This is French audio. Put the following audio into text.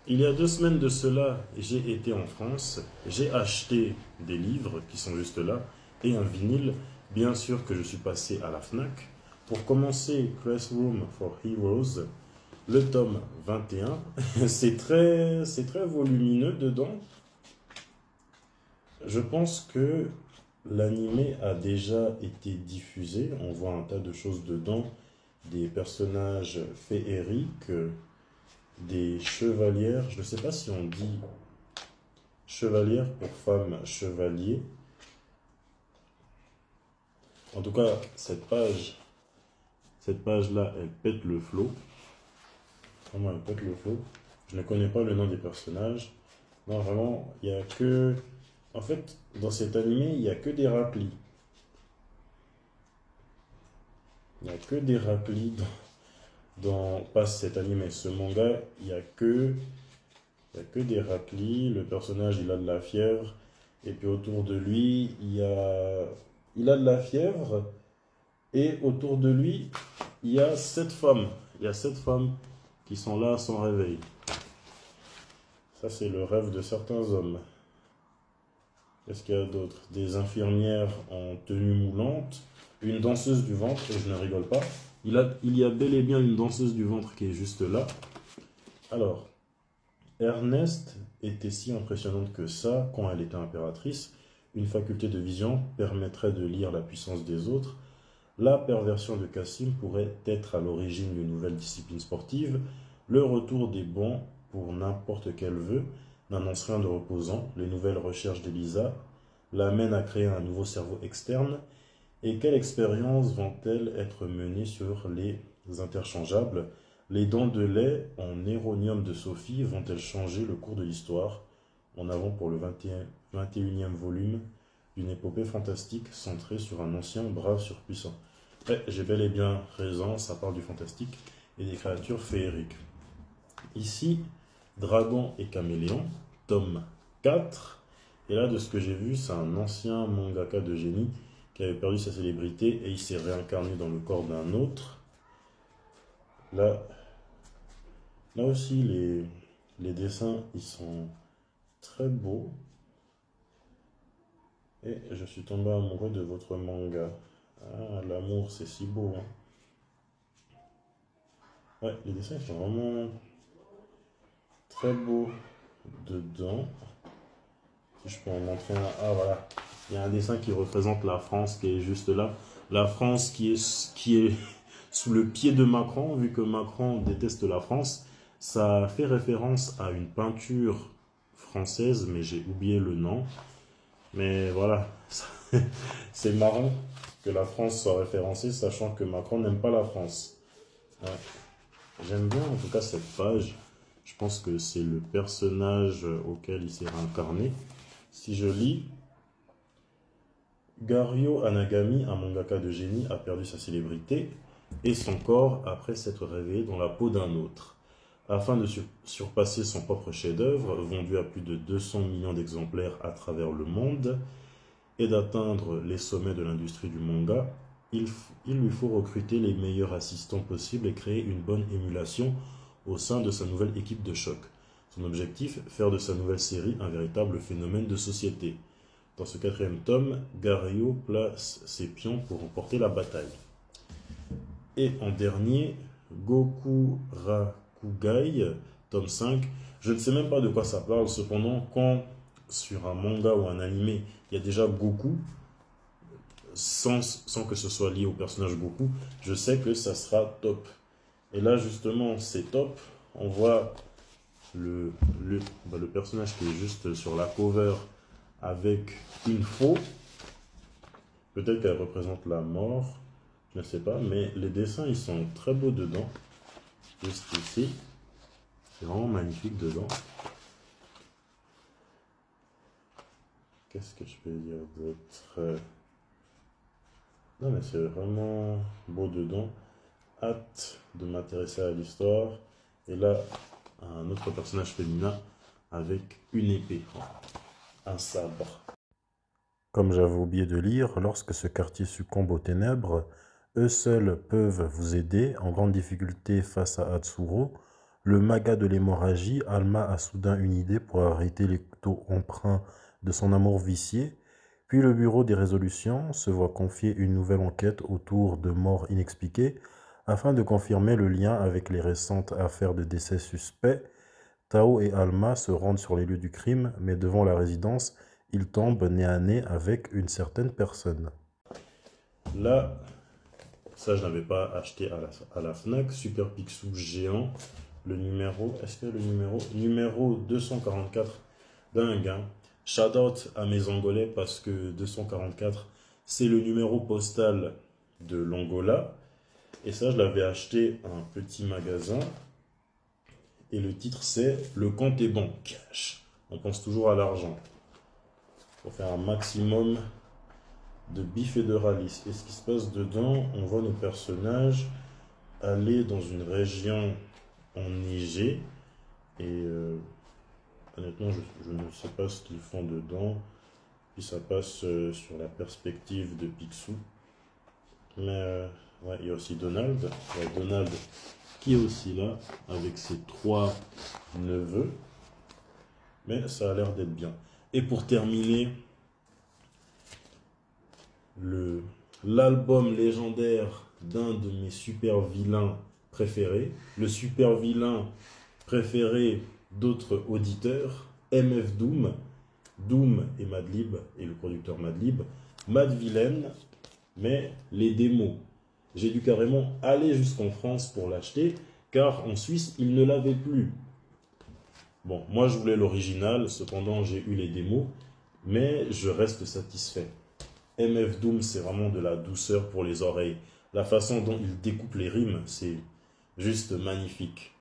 Il y a 2 semaines de cela, j'ai été en France, j'ai acheté des livres qui sont juste là et un vinyle. Bien sûr que je suis passé à la Fnac pour commencer Classroom for Heroes, le tome 21. C'est très volumineux dedans. Je pense que l'animé a déjà été diffusé. On voit un tas de choses dedans, des personnages féeriques, des chevalières. Je ne sais pas si on dit chevalière pour femme chevalier. En tout cas, cette page-là, elle pète le flot. Vraiment, elle pète le flot. Je ne connais pas le nom des personnages. Non, vraiment, il n'y a que... En fait, dans cet animé, il n'y a que des rapplis. Il n'y a que des rapplis pas cet animé, ce manga, il y a que des rapplis. Le personnage, il a de la fièvre. Et puis autour de lui, il a de la fièvre. Et autour de lui, il y a 7 femmes. Il y a 7 femmes qui sont là sans réveil. Ça, c'est le rêve de certains hommes. Qu'est-ce qu'il y a d'autre? Des infirmières en tenue moulante, une danseuse du ventre, et je ne rigole pas. Il y a bel et bien une danseuse du ventre qui est juste là. Alors, Ernest était si impressionnante que ça quand elle était impératrice. Une faculté de vision permettrait de lire la puissance des autres. La perversion de Cassim pourrait être à l'origine d'une nouvelle discipline sportive. Le retour des bons pour n'importe quel vœu n'annonce rien de reposant. Les nouvelles recherches d'Elisa l'amènent à créer un nouveau cerveau externe. Et quelles expériences vont-elles être menées sur les interchangeables? Les dents de lait en néronium de Sophie vont-elles changer le cours de l'histoire? En avant pour le 21e volume d'une épopée fantastique centrée sur un ancien brave surpuissant. J'ai bel et bien raison, ça parle du fantastique et des créatures féeriques. Ici, Dragon et Caméléon, tome 4. Et là, de ce que j'ai vu, c'est un ancien mangaka de génie qui avait perdu sa célébrité et il s'est réincarné dans le corps d'un autre. Là aussi, les dessins, ils sont très beaux. Et je suis tombé amoureux de votre manga. Ah, l'amour, c'est si beau, hein. Ouais, les dessins ils sont vraiment très beaux dedans. Si je peux en montrer un. Ah, voilà. Il y a un dessin qui représente la France qui est juste là. La France qui est sous le pied de Macron, vu que Macron déteste la France. Ça fait référence à une peinture française, mais j'ai oublié le nom. Mais voilà, c'est marrant que la France soit référencée, sachant que Macron n'aime pas la France. Ouais. J'aime bien en tout cas cette page. Je pense que c'est le personnage auquel il s'est réincarné. Si je lis, Gario Anagami, un mangaka de génie, a perdu sa célébrité et son corps après s'être réveillé dans la peau d'un autre. Afin de surpasser son propre chef-d'œuvre, vendu à plus de 200 millions d'exemplaires à travers le monde, et d'atteindre les sommets de l'industrie du manga, il lui faut recruter les meilleurs assistants possibles et créer une bonne émulation au sein de sa nouvelle équipe de choc. Son objectif, faire de sa nouvelle série un véritable phénomène de société. Dans ce 4e tome, Gario place ses pions pour remporter la bataille. Et en dernier, Goku Rakugai, tome 5. Je ne sais même pas de quoi ça parle, cependant, quand sur un manga ou un animé, il y a déjà Goku, sans que ce soit lié au personnage Goku, je sais que ça sera top. Et là, justement, c'est top. On voit le personnage qui est juste sur la cover avec une faux. Peut-être qu'elle représente la mort, je ne sais pas, mais les dessins, ils sont très beaux dedans. Juste ici. C'est vraiment magnifique dedans. Qu'est-ce que je peux dire d'autre? Non, mais c'est vraiment beau dedans. Hâte de m'intéresser à l'histoire. Et là, un autre personnage féminin avec une épée, un sabre. Comme j'avais oublié de lire, lorsque ce quartier succombe aux ténèbres, eux seuls peuvent vous aider en grande difficulté face à Hatsuro. Le maga de l'hémorragie, Alma a soudain une idée pour arrêter les couteaux empreints de son amour vicié. Puis le bureau des résolutions se voit confier une nouvelle enquête autour de morts inexpliquées afin de confirmer le lien avec les récentes affaires de décès suspects. Tao et Alma se rendent sur les lieux du crime, mais devant la résidence, ils tombent nez à nez avec une certaine personne. Là, ça je n'avais pas acheté à la Fnac, Super Picsou géant, le numéro, est-ce que le numéro 244, dingue hein. Shout out à mes Angolais parce que 244, c'est le numéro postal de l'Angola. Et ça, je l'avais acheté à un petit magasin. Et le titre, c'est Le compte est bon, cash. On pense toujours à l'argent. Pour faire un maximum de bif et de ralice. Et ce qui se passe dedans, on voit nos personnages aller dans une région enneigée. Et honnêtement, je ne sais pas ce qu'ils font dedans. Puis ça passe sur la perspective de Picsou. Mais ouais, il y a aussi Donald. Il y a Donald qui est aussi là avec ses 3 neveux. Mais ça a l'air d'être bien. Et pour terminer, l'album légendaire d'un de mes super vilains préférés. Le super vilain préféré d'autres auditeurs, MF Doom. Doom et Madlib, et le producteur Madlib. Madvillaine, mais les démos. J'ai dû carrément aller jusqu'en France pour l'acheter, car en Suisse, il ne l'avait plus. Bon, moi je voulais l'original, cependant j'ai eu les démos, mais je reste satisfait. MF Doom, c'est vraiment de la douceur pour les oreilles. La façon dont il découpe les rimes, c'est juste magnifique.